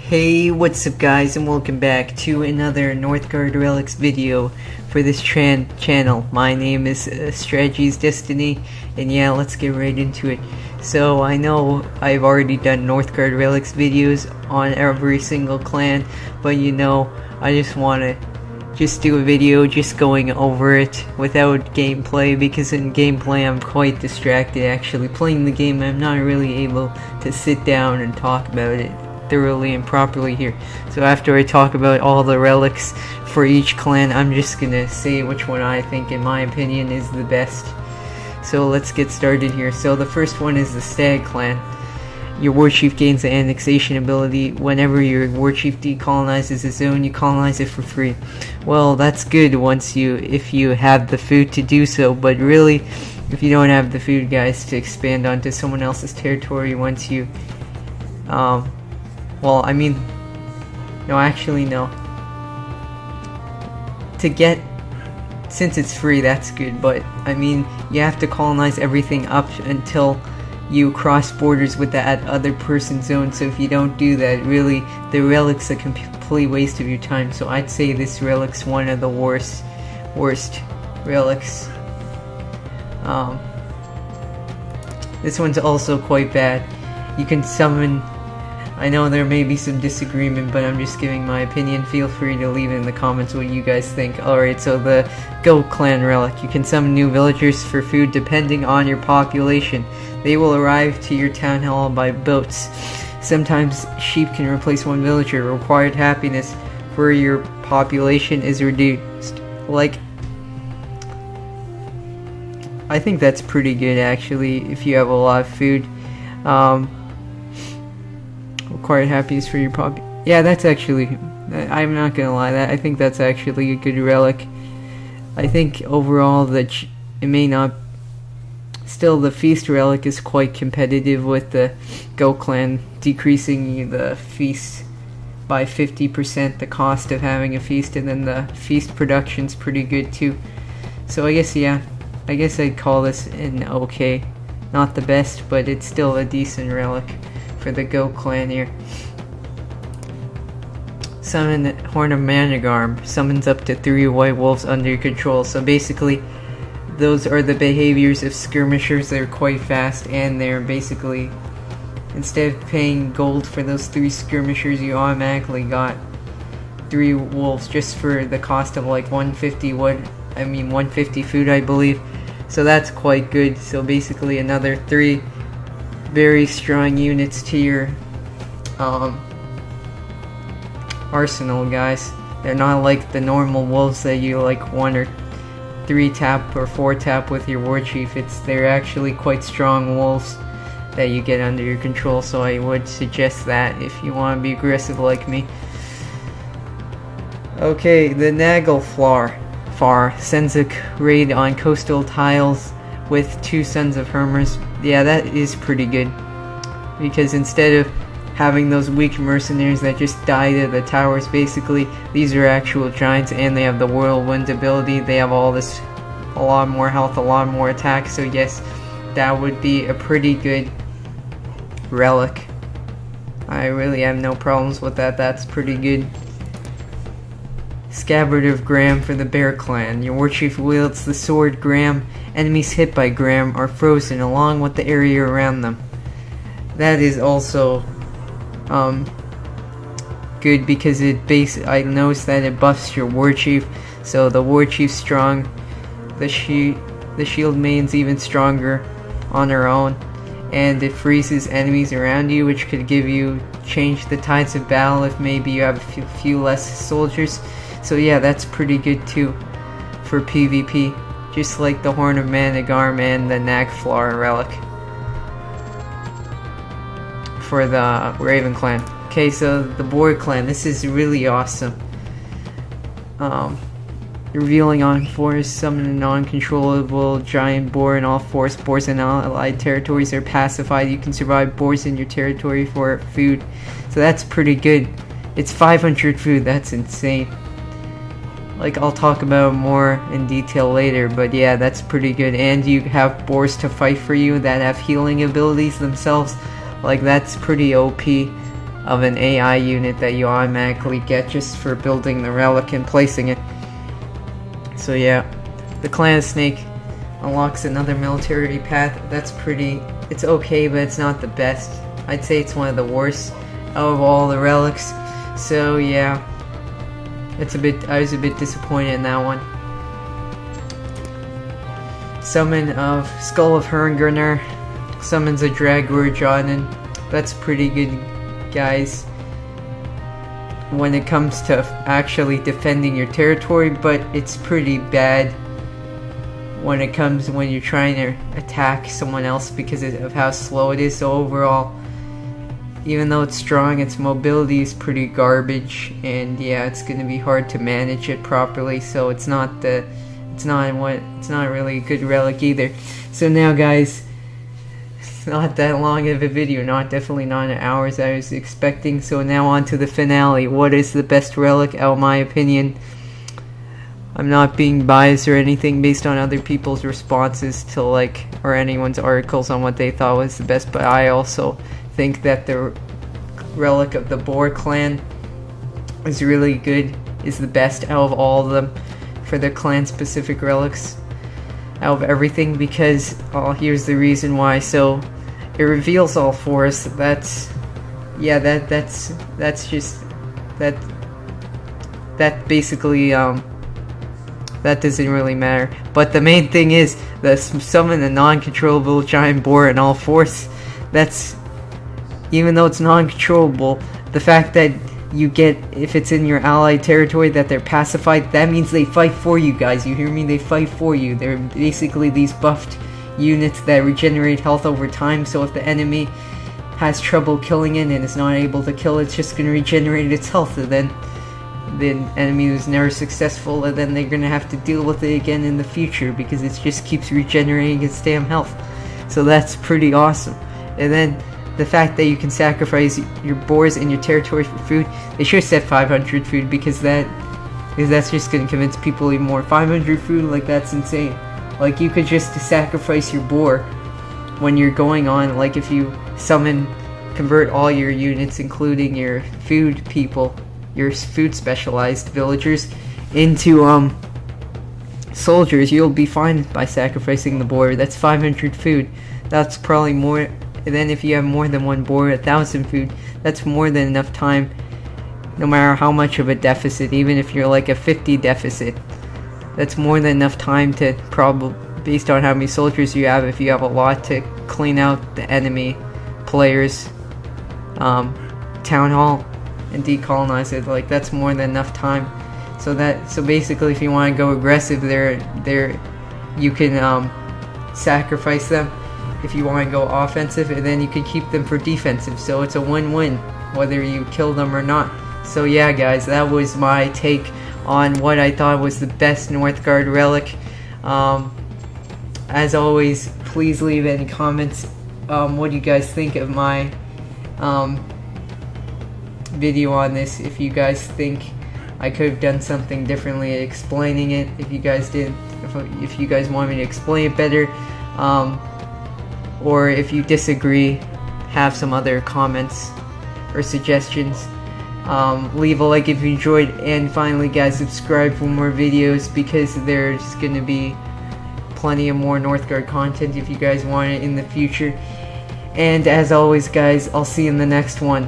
Hey, what's up guys, and welcome back to another Northgard Relics video for this channel. My name is StrategyIsDestiny, and yeah, let's get right into it. So, I know I've already done Northgard Relics videos on every single clan, but you know, I just want to do a video just going over it without gameplay, because in gameplay I'm quite distracted actually playing the game. I'm not really able to sit down and talk about it thoroughly and properly here. So after I talk about all the relics for each clan, I'm just gonna say which one I think, in my opinion, is the best. So let's get started here. So the first one is the Stag clan. Your warchief gains the annexation ability. Whenever your warchief decolonizes a zone, you colonize it for free. Well, that's good if you have the food to do so, but really, if you don't have the food, guys, to expand onto someone else's territory once you since it's free, that's good, but I mean, you have to colonize everything up until you cross borders with that other person's zone. So if you don't do that, really, the relic's a complete waste of your time. So I'd say this relic's one of the worst relics. This one's also quite bad. You can summon, I know there may be some disagreement, but I'm just giving my opinion. Feel free to leave in the comments what you guys think. Alright, so the Goat Clan Relic. You can summon new villagers for food depending on your population. They will arrive to your town hall by boats. Sometimes sheep can replace one villager. Required happiness for your population is reduced. Like, I think that's pretty good actually if you have a lot of food. Required happiness for your pop. Yeah, that's actually, I'm not gonna lie, I think that's actually a good relic. I think overall that it may not. Still, the feast relic is quite competitive with the Goat Clan, decreasing the feast by 50%, the cost of having a feast, and then the feast production's pretty good too. So I guess, yeah, I guess I'd call this an okay, not the best, but it's still a decent relic for the Goat Clan here. Summon Horn of Managarm. Summons up to 3 white wolves under your control. So basically, those are the behaviors of skirmishers. They're quite fast, and they're basically, instead of paying gold for those 3 skirmishers, you automatically got 3 wolves just for the cost of like 150 food, I believe. So that's quite good. So basically another 3 very strong units to your arsenal, guys. They're not like the normal wolves that you like 1 or 3 tap or 4 tap with your warchief. They're actually quite strong wolves that you get under your control, so I would suggest that if you want to be aggressive like me. Okay, the Nagging Flower sends a raid on coastal tiles with 2 Sons of Hermers. Yeah, that is pretty good, because instead of having those weak mercenaries that just die to the towers, basically, these are actual giants, and they have the whirlwind ability. They have a lot more health, a lot more attack, so yes, that would be a pretty good relic. I really have no problems with that. That's pretty good. Scabbard of Graham for the Bear Clan. Your warchief wields the sword Graham. Enemies hit by Graham are frozen along with the area around them. That is also good, because I noticed that it buffs your warchief, so the warchief's strong. The shield main's even stronger on her own, and it freezes enemies around you, which could change the tides of battle if maybe you have a few less soldiers. So yeah, that's pretty good too for PvP, just like the Horn of Managarm and the Nagging Flower relic for the Raven clan. Okay, so the Boar clan, this is really awesome. Revealing on forest, summon a non-controllable giant boar in all forest. Boars in allied territories are pacified. You can survive boars in your territory for food. So that's pretty good. It's 500 food, that's insane. Like, I'll talk about more in detail later, but yeah, that's pretty good. And you have boars to fight for you that have healing abilities themselves. Like, that's pretty OP. of an AI unit that you automatically get just for building the relic and placing it. So yeah, the Clan of Snake unlocks another military path. That's pretty, it's okay, but it's not the best. I'd say it's one of the worst out of all the relics. So yeah, I was a bit disappointed in that one. Summon of Skull of Herngunner, summons a Dragor Jonin. That's pretty good, guys, when it comes to actually defending your territory, but it's pretty bad when you're trying to attack someone else because of how slow it is. So overall, even though it's strong, its mobility is pretty garbage, and yeah, it's gonna be hard to manage it properly. So it's not really a good relic either. So now, guys, it's not that long of a video, definitely not an hour as I was expecting. So now on to the finale. What is the best relic, out of my opinion? I'm not being biased or anything based on other people's responses to or anyone's articles on what they thought was the best, but I also think that the relic of the Boar clan is really good, is the best out of all of them for their clan specific relics out of everything, because here's the reason why. So it reveals all forests. That's basically that doesn't really matter. But the main thing is the summon a non-controllable giant boar in all forests. That's, even though it's non-controllable, the fact that you get, if it's in your allied territory, that they're pacified, that means they fight for you, guys. You hear me? They fight for you. They're basically these buffed units that regenerate health over time, so if the enemy has trouble killing it and is not able to kill it, it's just going to regenerate its health, and then the enemy was never successful, and then they're going to have to deal with it again in the future because it just keeps regenerating its damn health. So that's pretty awesome. And then the fact that you can sacrifice your boars in your territory for food, they should have said 500 food, because that's just going to convince people even more. 500 food, that's insane. You could just sacrifice your boar when you're going on, if you convert all your units, including your food people, your food specialized villagers, into soldiers, you'll be fine by sacrificing the boar. That's 500 food. That's probably more. And then if you have more than one boar, 1,000 food, that's more than enough time, no matter how much of a deficit, even if you're a 50 deficit, that's more than enough time to, probably based on how many soldiers you have, if you have a lot, to clean out the enemy players' town hall and decolonize it. That's more than enough time. So basically, if you want to go aggressive, you can sacrifice them if you want to go offensive, and then you can keep them for defensive. So it's a win-win whether you kill them or not. So yeah, guys, that was my take on what I thought was the best Northgard relic. As always, please leave any comments. What do you guys think of my video on this? If you guys think I could have done something differently explaining it, if you guys want me to explain it better, or if you disagree, have some other comments or suggestions. Leave a like if you enjoyed, and finally, guys, subscribe for more videos, because there's gonna be plenty of more Northgard content if you guys want it in the future. And as always, guys, I'll see you in the next one.